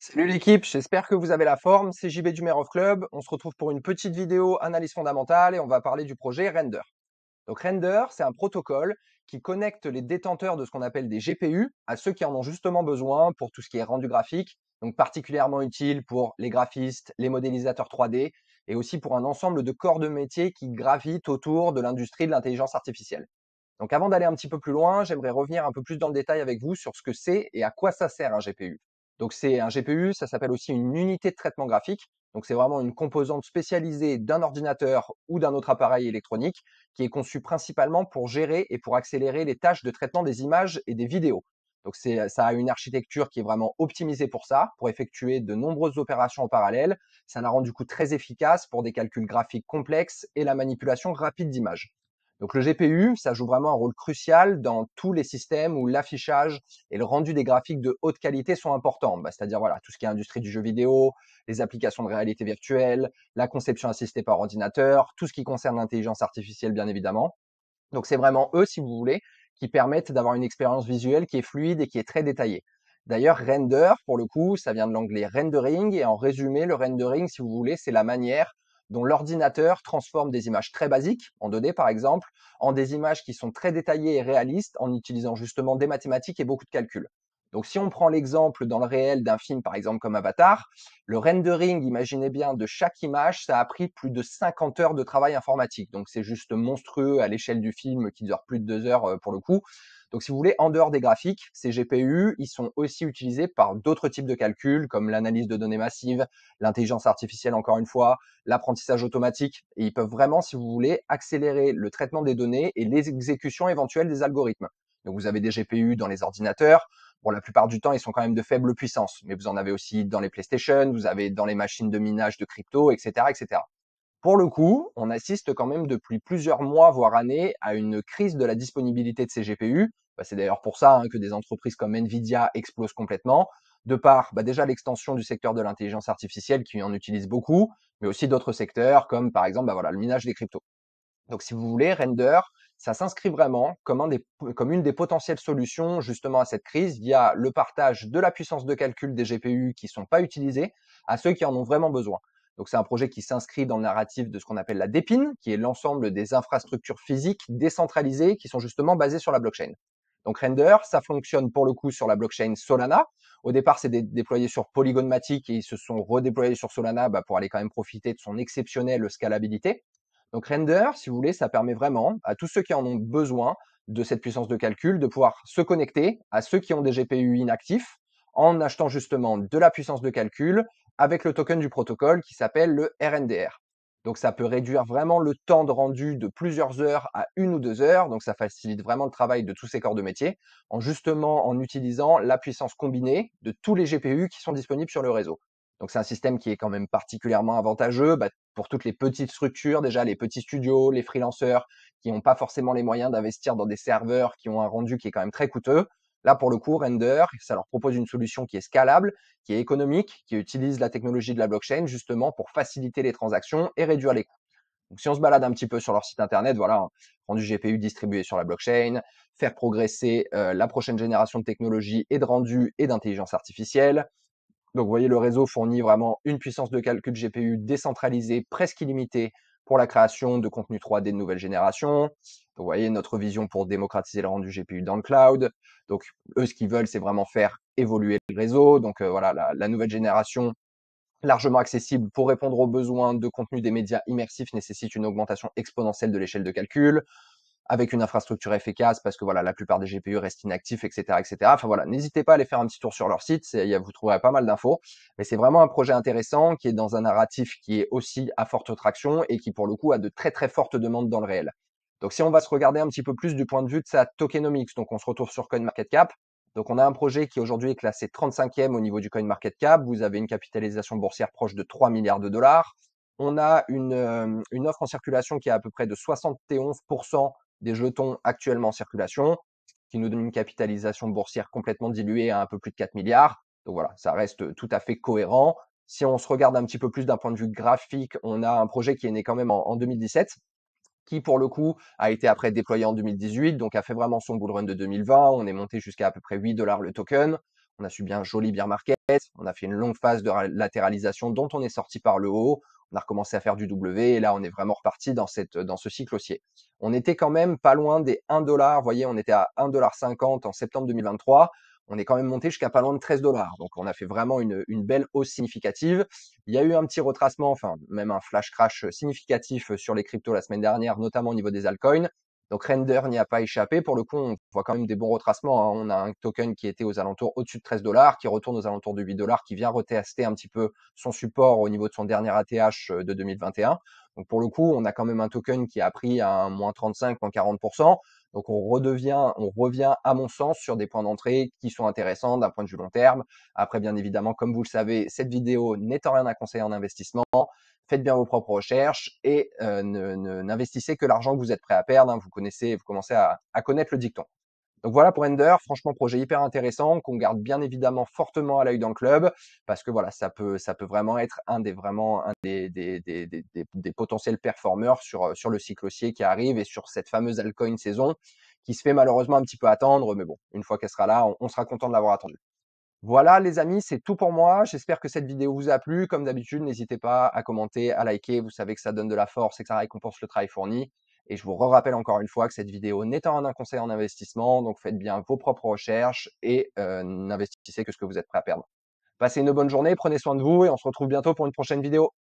Salut l'équipe, j'espère que vous avez la forme. C'est JB du Mayor of Club. On se retrouve pour une petite vidéo analyse fondamentale et on va parler du projet Render. Donc Render, c'est un protocole qui connecte les détenteurs de ce qu'on appelle des GPU à ceux qui en ont justement besoin pour tout ce qui est rendu graphique, donc particulièrement utile pour les graphistes, les modélisateurs 3D et aussi pour un ensemble de corps de métier qui gravitent autour de l'industrie de l'intelligence artificielle. Donc avant d'aller un petit peu plus loin, j'aimerais revenir un peu plus dans le détail avec vous sur ce que c'est et à quoi ça sert un GPU. Donc c'est un GPU, ça s'appelle aussi une unité de traitement graphique. Donc c'est vraiment une composante spécialisée d'un ordinateur ou d'un autre appareil électronique qui est conçue principalement pour gérer et pour accélérer les tâches de traitement des images et des vidéos. Donc ça a une architecture qui est vraiment optimisée pour ça, pour effectuer de nombreuses opérations en parallèle. Ça la rend du coup très efficace pour des calculs graphiques complexes et la manipulation rapide d'images. Donc le GPU, ça joue vraiment un rôle crucial dans tous les systèmes où l'affichage et le rendu des graphiques de haute qualité sont importants. C'est-à-dire voilà, tout ce qui est industrie du jeu vidéo, les applications de réalité virtuelle, la conception assistée par ordinateur, tout ce qui concerne l'intelligence artificielle bien évidemment. Donc c'est vraiment eux, si vous voulez, qui permettent d'avoir une expérience visuelle qui est fluide et qui est très détaillée. D'ailleurs, render, pour le coup, ça vient de l'anglais rendering, et en résumé, le rendering, si vous voulez, c'est la manière dont l'ordinateur transforme des images très basiques, en 2D par exemple, en des images qui sont très détaillées et réalistes en utilisant justement des mathématiques et beaucoup de calculs. Donc si on prend l'exemple dans le réel d'un film par exemple comme Avatar, le rendering, imaginez bien, de chaque image, ça a pris plus de 50 heures de travail informatique. Donc c'est juste monstrueux à l'échelle du film qui dure plus de 2 heures pour le coup. Donc si vous voulez, en dehors des graphiques, ces GPU, ils sont aussi utilisés par d'autres types de calculs comme l'analyse de données massives, l'intelligence artificielle encore une fois, l'apprentissage automatique. Et ils peuvent vraiment, si vous voulez, accélérer le traitement des données et l'exécution éventuelle des algorithmes. Donc vous avez des GPU dans les ordinateurs. Bon, la plupart du temps, ils sont quand même de faible puissance, mais vous en avez aussi dans les PlayStation, vous avez dans les machines de minage de crypto, etc., etc. Pour le coup, on assiste quand même depuis plusieurs mois, voire années, à une crise de la disponibilité de ces GPU. C'est d'ailleurs pour ça que des entreprises comme Nvidia explosent complètement, de par déjà l'extension du secteur de l'intelligence artificielle qui en utilise beaucoup, mais aussi d'autres secteurs comme par exemple voilà, le minage des cryptos. Donc, si vous voulez, Render, ça s'inscrit vraiment comme une des potentielles solutions justement à cette crise via le partage de la puissance de calcul des GPU qui ne sont pas utilisés à ceux qui en ont vraiment besoin. Donc, c'est un projet qui s'inscrit dans le narratif de ce qu'on appelle la DePIN, qui est l'ensemble des infrastructures physiques décentralisées qui sont justement basées sur la blockchain. Donc, Render, ça fonctionne pour le coup sur la blockchain Solana. Au départ, c'est déployé sur Polygon Matic et ils se sont redéployés sur Solana pour aller quand même profiter de son exceptionnelle scalabilité. Donc Render, si vous voulez, ça permet vraiment à tous ceux qui en ont besoin de cette puissance de calcul de pouvoir se connecter à ceux qui ont des GPU inactifs en achetant justement de la puissance de calcul avec le token du protocole qui s'appelle le RNDR. Donc ça peut réduire vraiment le temps de rendu de plusieurs heures à 1 ou 2 heures. Donc ça facilite vraiment le travail de tous ces corps de métier en utilisant la puissance combinée de tous les GPU qui sont disponibles sur le réseau. Donc c'est un système qui est quand même particulièrement avantageux pour toutes les petites structures, déjà les petits studios, les freelanceurs qui n'ont pas forcément les moyens d'investir dans des serveurs qui ont un rendu qui est quand même très coûteux. Là, pour le coup, Render, ça leur propose une solution qui est scalable, qui est économique, qui utilise la technologie de la blockchain justement pour faciliter les transactions et réduire les coûts. Donc, si on se balade un petit peu sur leur site internet, voilà, rendu GPU distribué sur la blockchain, faire progresser la prochaine génération de technologies et de rendu et d'intelligence artificielle, donc, vous voyez, le réseau fournit vraiment une puissance de calcul GPU décentralisée, presque illimitée pour la création de contenu 3D de nouvelle génération. Donc, vous voyez, notre vision pour démocratiser le rendu GPU dans le cloud. Donc, eux, ce qu'ils veulent, c'est vraiment faire évoluer le réseau. Donc, voilà, la nouvelle génération largement accessible pour répondre aux besoins de contenu des médias immersifs nécessite une augmentation exponentielle de l'échelle de calcul avec une infrastructure efficace parce que voilà, la plupart des GPU restent inactifs, etc., etc. Enfin voilà, n'hésitez pas à aller faire un petit tour sur leur site, vous trouverez pas mal d'infos. Mais c'est vraiment un projet intéressant qui est dans un narratif qui est aussi à forte traction et qui pour le coup a de très très fortes demandes dans le réel. Donc si on va se regarder un petit peu plus du point de vue de sa tokenomics, donc on se retrouve sur CoinMarketCap. Donc on a un projet qui aujourd'hui est classé 35e au niveau du CoinMarketCap. Vous avez une capitalisation boursière proche de 3 milliards de dollars. On a une offre en circulation qui est à peu près de 71% des jetons actuellement en circulation, qui nous donne une capitalisation boursière complètement diluée à un peu plus de 4 milliards. Donc voilà, ça reste tout à fait cohérent. Si on se regarde un petit peu plus d'un point de vue graphique, on a un projet qui est né quand même en 2017, qui pour le coup a été après déployé en 2018, donc a fait vraiment son bull run de 2020. On est monté jusqu'à peu près 8 dollars le token. On a subi un joli bear market. On a fait une longue phase de latéralisation dont on est sorti par le haut. On a recommencé à faire du W et là, on est vraiment reparti dans ce cycle haussier. On était quand même pas loin des 1 dollar. Vous voyez, on était à 1,50 $ en septembre 2023. On est quand même monté jusqu'à pas loin de 13 dollars. Donc, on a fait vraiment une belle hausse significative. Il y a eu un petit retracement, enfin, même un flash crash significatif sur les cryptos la semaine dernière, notamment au niveau des altcoins. Donc Render n'y a pas échappé. Pour le coup, on voit quand même des bons retracements, hein. On a un token qui était aux alentours au-dessus de 13 dollars, qui retourne aux alentours de 8 dollars, qui vient retester un petit peu son support au niveau de son dernier ATH de 2021. Donc pour le coup, on a quand même un token qui a pris un moins 35, moins 40%. Donc on revient à mon sens sur des points d'entrée qui sont intéressants d'un point de vue long terme. Après, bien évidemment, comme vous le savez, cette vidéo n'est en rien un conseil en investissement. Faites bien vos propres recherches et n'investissez que l'argent que vous êtes prêt à perdre, hein. Vous commencez à connaître le dicton. Donc voilà pour Ender, franchement projet hyper intéressant qu'on garde bien évidemment fortement à l'œil dans le club parce que voilà, ça peut vraiment être un des potentiels performeurs sur le cycle haussier qui arrive et sur cette fameuse altcoin saison qui se fait malheureusement un petit peu attendre, mais bon, une fois qu'elle sera là, on sera content de l'avoir attendue. Voilà les amis, c'est tout pour moi. J'espère que cette vidéo vous a plu. Comme d'habitude, n'hésitez pas à commenter, à liker. Vous savez que ça donne de la force et que ça récompense le travail fourni. Et je vous rappelle encore une fois que cette vidéo n'est en un conseil en investissement. Donc faites bien vos propres recherches et n'investissez que ce que vous êtes prêt à perdre. Passez une bonne journée, prenez soin de vous et on se retrouve bientôt pour une prochaine vidéo.